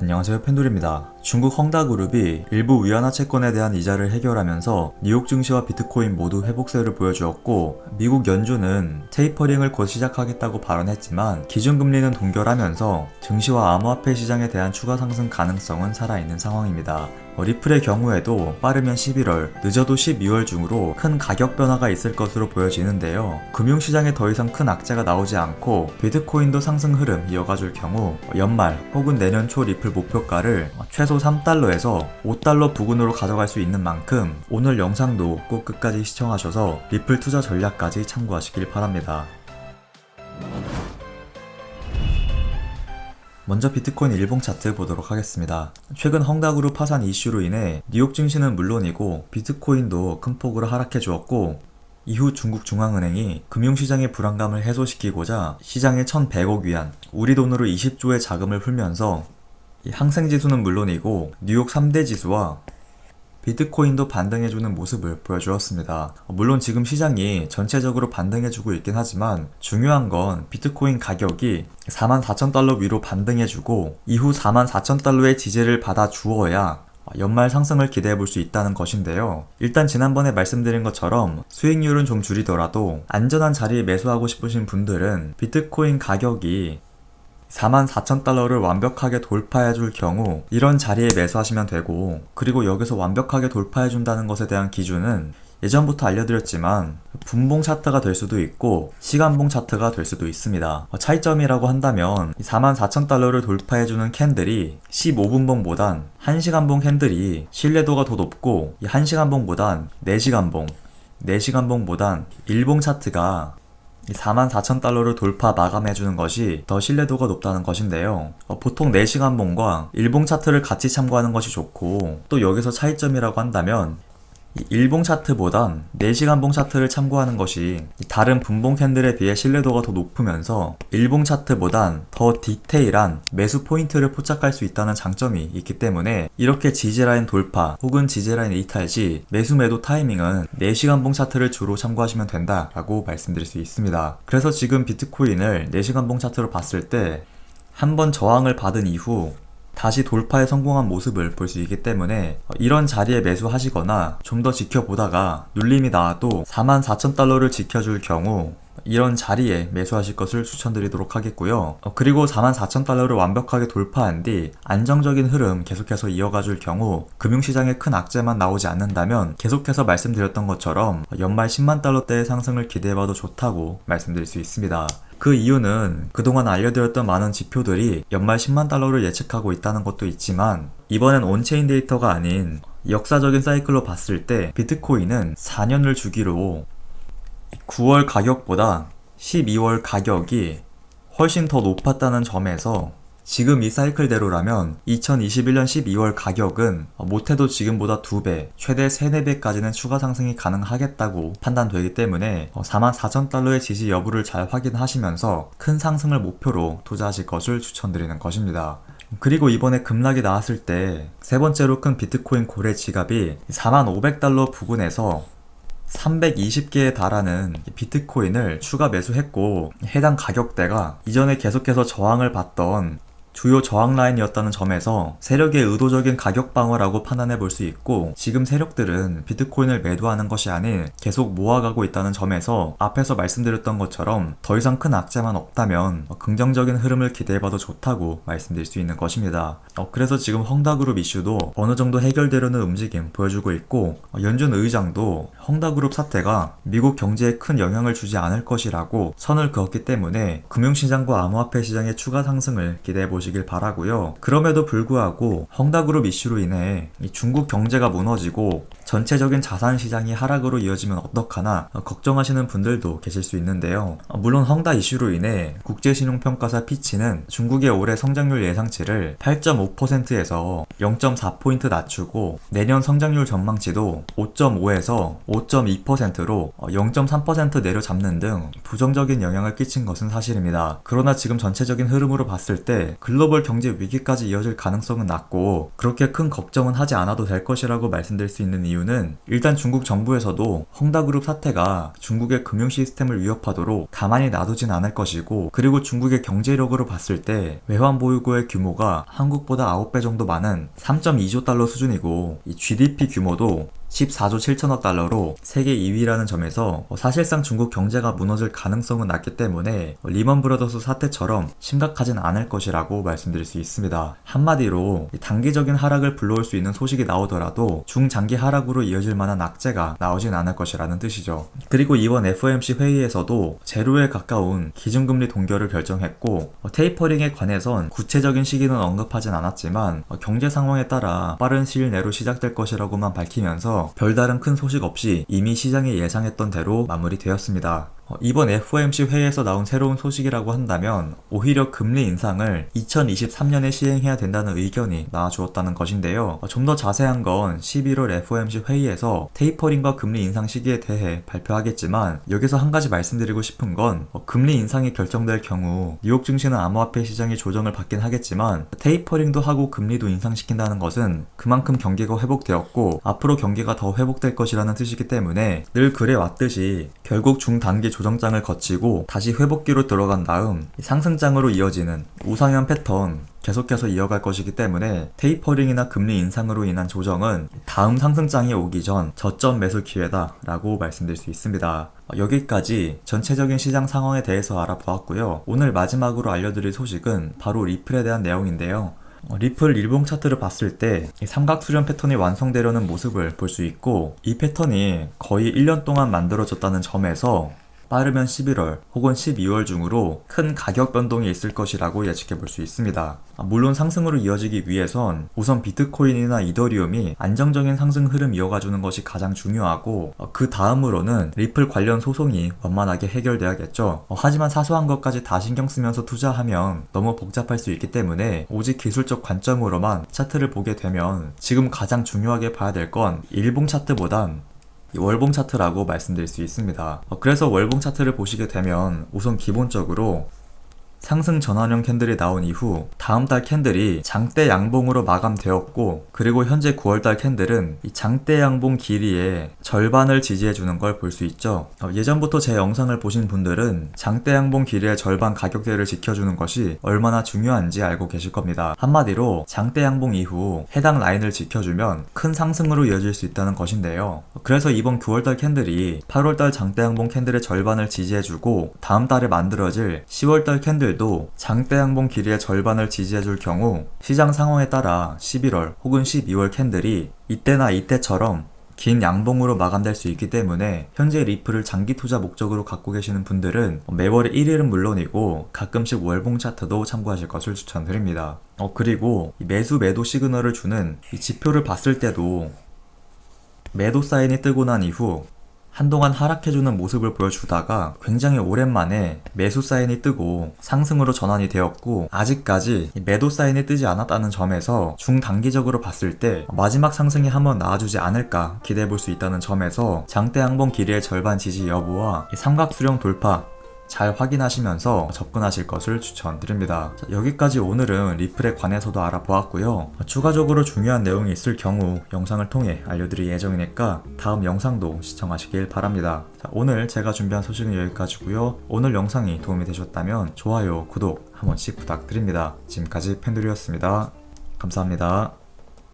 안녕하세요, 펜돌입니다. 중국 헝다그룹이 일부 위안화 채권에 대한 이자를 해결하면서 뉴욕 증시와 비트코인 모두 회복세를 보여주었고, 미국 연준은 테이퍼링을 곧 시작하겠다고 발언했지만 기준금리는 동결하면서 증시와 암호화폐 시장에 대한 추가 상승 가능성은 살아있는 상황입니다. 리플의 경우에도 빠르면 11월, 늦어도 12월 중으로 큰 가격 변화가 있을 것으로 보여지는데요. 금융시장에 더 이상 큰 악재가 나오지 않고 비트코인도 상승 흐름 이어가줄 경우 연말 혹은 내년 초 리플 목표가를 최소 3달러에서 5달러 부근으로 가져갈 수 있는 만큼 오늘 영상도 꼭 끝까지 시청하셔서 리플 투자 전략까지 참고하시길 바랍니다. 먼저 비트코인 일봉 차트 보도록 하겠습니다. 최근 헝다그룹 파산 이슈로 인해 뉴욕 증시는 물론이고 비트코인도 큰 폭으로 하락해 주었고, 이후 중국 중앙은행이 금융시장의 불안감을 해소시키고자 시장에 1,100억 위안, 우리 돈으로 20조의 자금을 풀면서 이 항생지수는 물론이고 뉴욕 3대 지수와 비트코인도 반등해주는 모습을 보여주었습니다. 물론 지금 시장이 전체적으로 반등해주고 있긴 하지만 중요한 건 비트코인 가격이 44,000달러 위로 반등해주고 이후 44,000달러의 지지를 받아 주어야 연말 상승을 기대해 볼 수 있다는 것인데요. 일단 지난번에 말씀드린 것처럼 수익률은 좀 줄이더라도 안전한 자리에 매수하고 싶으신 분들은 비트코인 가격이 44,000달러를 완벽하게 돌파해줄 경우 이런 자리에 매수하시면 되고, 그리고 여기서 완벽하게 돌파해준다는 것에 대한 기준은 예전부터 알려드렸지만 분봉 차트가 될 수도 있고 시간봉 차트가 될 수도 있습니다. 차이점이라고 한다면 44,000달러를 돌파해주는 캔들이 15분봉보단 1시간봉 캔들이 신뢰도가 더 높고, 이 1시간봉보단 4시간봉, 4시간봉보단 일봉 차트가 44,000달러를 돌파 마감해주는 것이 더 신뢰도가 높다는 것인데요. 보통 4시간봉과 일봉 차트를 같이 참고하는 것이 좋고, 또 여기서 차이점이라고 한다면 일봉 차트보단 4시간봉 차트를 참고하는 것이 다른 분봉 캔들에 비해 신뢰도가 더 높으면서 일봉 차트보단 더 디테일한 매수 포인트를 포착할 수 있다는 장점이 있기 때문에 이렇게 지지라인 돌파 혹은 지지라인 이탈 시 매수 매도 타이밍은 4시간봉 차트를 주로 참고하시면 된다라고 말씀드릴 수 있습니다. 그래서 지금 비트코인을 4시간봉 차트로 봤을 때 한번 저항을 받은 이후 다시 돌파에 성공한 모습을 볼 수 있기 때문에 이런 자리에 매수하시거나 좀 더 지켜보다가 눌림이 나와도 44,000달러를 지켜줄 경우 이런 자리에 매수하실 것을 추천드리도록 하겠고요. 그리고 44,000달러를 완벽하게 돌파한 뒤 안정적인 흐름 계속해서 이어가줄 경우 금융시장에 큰 악재만 나오지 않는다면 계속해서 말씀드렸던 것처럼 연말 10만 달러대의 상승을 기대해봐도 좋다고 말씀드릴 수 있습니다. 그 이유는 그동안 알려드렸던 많은 지표들이 연말 10만 달러를 예측하고 있다는 것도 있지만, 이번엔 온체인 데이터가 아닌 역사적인 사이클로 봤을 때 비트코인은 4년을 주기로 9월 가격보다 12월 가격이 훨씬 더 높았다는 점에서 지금 이 사이클대로라면 2021년 12월 가격은 못해도 지금보다 2배, 최대 3, 4배까지는 추가 상승이 가능하겠다고 판단되기 때문에 44,000달러의 지지 여부를 잘 확인하시면서 큰 상승을 목표로 투자하실 것을 추천드리는 것입니다. 그리고 이번에 급락이 나왔을 때 세 번째로 큰 비트코인 거래 지갑이 45,000달러 부근에서 320개에 달하는 비트코인을 추가 매수했고, 해당 가격대가 이전에 계속해서 저항을 받던 주요 저항 라인이었다는 점에서 세력의 의도적인 가격 방어라고 판단해 볼 수 있고, 지금 세력들은 비트코인을 매도하는 것이 아닌 계속 모아가고 있다는 점에서 앞에서 말씀드렸던 것처럼 더 이상 큰 악재만 없다면 긍정적인 흐름을 기대해봐도 좋다고 말씀드릴 수 있는 것입니다. 그래서 지금 헝다그룹 이슈도 어느 정도 해결되려는 움직임 보여주고 있고, 연준 의장도 헝다그룹 사태가 미국 경제에 큰 영향을 주지 않을 것이라고 선을 그었기 때문에 금융시장과 암호화폐 시장의 추가 상승을 기대해보시길 바라고요. 그럼에도 불구하고 헝다그룹 이슈로 인해 중국 경제가 무너지고 전체적인 자산 시장이 하락으로 이어지면 어떡하나 걱정하시는 분들도 계실 수 있는데요. 물론 헝다 이슈로 인해 국제신용평가사 피치는 중국의 올해 성장률 예상치를 8.5%에서 0.4포인트 낮추고 내년 성장률 전망치도 5.5에서 5.2%로 0.3% 내려잡는 등 부정적인 영향을 끼친 것은 사실입니다. 그러나 지금 전체적인 흐름으로 봤을 때 글로벌 경제 위기까지 이어질 가능성은 낮고 그렇게 큰 걱정은 하지 않아도 될 것이라고 말씀드릴 수 있는 이유는 이유는 일단 중국 정부에서도 헝다그룹 사태가 중국의 금융 시스템을 위협하도록 가만히 놔두진 않을 것이고, 그리고 중국의 경제력으로 봤을 때 외환 보유고의 규모가 한국보다 9배 정도 많은 3.2조 달러 수준이고, 이 GDP 규모도 14조 7천억 달러로 세계 2위라는 점에서 사실상 중국 경제가 무너질 가능성은 낮기 때문에 리먼 브러더스 사태처럼 심각하진 않을 것이라고 말씀드릴 수 있습니다. 한마디로 단기적인 하락을 불러올 수 있는 소식이 나오더라도 중장기 하락으로 이어질 만한 악재가 나오진 않을 것이라는 뜻이죠. 그리고 이번 FOMC 회의에서도 제로에 가까운 기준금리 동결을 결정했고, 테이퍼링에 관해선 구체적인 시기는 언급하진 않았지만 경제 상황에 따라 빠른 시일 내로 시작될 것이라고만 밝히면서 별다른 큰 소식 없이 이미 시장이 예상했던 대로 마무리되었습니다. 이번 FOMC 회의에서 나온 새로운 소식이라고 한다면 오히려 금리 인상을 2023년에 시행해야 된다는 의견이 나와주었다는 것인데요. 좀 더 자세한 건 11월 FOMC 회의에서 테이퍼링과 금리 인상 시기에 대해 발표하겠지만, 여기서 한 가지 말씀드리고 싶은 건 금리 인상이 결정될 경우 뉴욕 증시는 암호화폐 시장이 조정을 받긴 하겠지만, 테이퍼링도 하고 금리도 인상시킨다는 것은 그만큼 경기가 회복되었고 앞으로 경기가 더 회복될 것이라는 뜻이기 때문에 늘 그래왔듯이 결국 중단기 조정장을 거치고 다시 회복기로 들어간 다음 상승장으로 이어지는 우상향 패턴 계속해서 이어갈 것이기 때문에 테이퍼링이나 금리 인상으로 인한 조정은 다음 상승장이 오기 전 저점 매수 기회다 라고 말씀드릴 수 있습니다. 여기까지 전체적인 시장 상황에 대해서 알아보았고요. 오늘 마지막으로 알려드릴 소식은 바로 리플에 대한 내용인데요. 리플 일봉 차트를 봤을 때 삼각수렴 패턴이 완성되려는 모습을 볼 수 있고, 이 패턴이 거의 1년 동안 만들어졌다는 점에서 빠르면 11월 혹은 12월 중으로 큰 가격 변동이 있을 것이라고 예측해 볼 수 있습니다. 물론 상승으로 이어지기 위해선 우선 비트코인이나 이더리움이 안정적인 상승 흐름 이어가주는 것이 가장 중요하고, 그 다음으로는 리플 관련 소송이 원만하게 해결돼야겠죠. 하지만 사소한 것까지 다 신경 쓰면서 투자하면 너무 복잡할 수 있기 때문에 오직 기술적 관점으로만 차트를 보게 되면 지금 가장 중요하게 봐야 될 건 일봉 차트보단 월봉 차트라고 말씀드릴 수 있습니다. 그래서 월봉 차트를 보시게 되면 우선 기본적으로 상승 전환형 캔들이 나온 이후 다음 달 캔들이 장대 양봉으로 마감되었고, 그리고 현재 9월달 캔들은 이 장대 양봉 길이의 절반을 지지해주는 걸 볼 수 있죠. 예전부터 제 영상을 보신 분들은 장대 양봉 길이의 절반 가격대를 지켜주는 것이 얼마나 중요한지 알고 계실 겁니다. 한마디로 장대 양봉 이후 해당 라인을 지켜주면 큰 상승으로 이어질 수 있다는 것인데요. 그래서 이번 9월달 캔들이 8월달 장대 양봉 캔들의 절반을 지지해주고 다음 달에 만들어질 10월달 캔들 도 장대 양봉 길이의 절반을 지지해줄 경우 시장 상황에 따라 11월 혹은 12월 캔들이 이때나 이때처럼 긴 양봉으로 마감될 수 있기 때문에 현재 리플을 장기 투자 목적으로 갖고 계시는 분들은 매월 1일은 물론이고 가끔씩 월봉 차트도 참고하실 것을 추천드립니다. 그리고 매수 매도 시그널을 주는 이 지표를 봤을 때도 매도 사인이 뜨고 난 이후 한동안 하락해주는 모습을 보여주다가 굉장히 오랜만에 매수 사인이 뜨고 상승으로 전환이 되었고, 아직까지 매도 사인이 뜨지 않았다는 점에서 중단기적으로 봤을 때 마지막 상승이 한번 나와주지 않을까 기대해볼 수 있다는 점에서 장대 양봉 길이의 절반 지지 여부와 삼각수렴 돌파 잘 확인하시면서 접근하실 것을 추천드립니다. 여기까지 오늘은 리플에 관해서도 알아보았고요. 추가적으로 중요한 내용이 있을 경우 영상을 통해 알려드릴 예정이니까 다음 영상도 시청하시길 바랍니다. 오늘 제가 준비한 소식은 여기까지고요. 오늘 영상이 도움이 되셨다면 좋아요, 구독 한 번씩 부탁드립니다. 지금까지 펜들이었습니다. 감사합니다.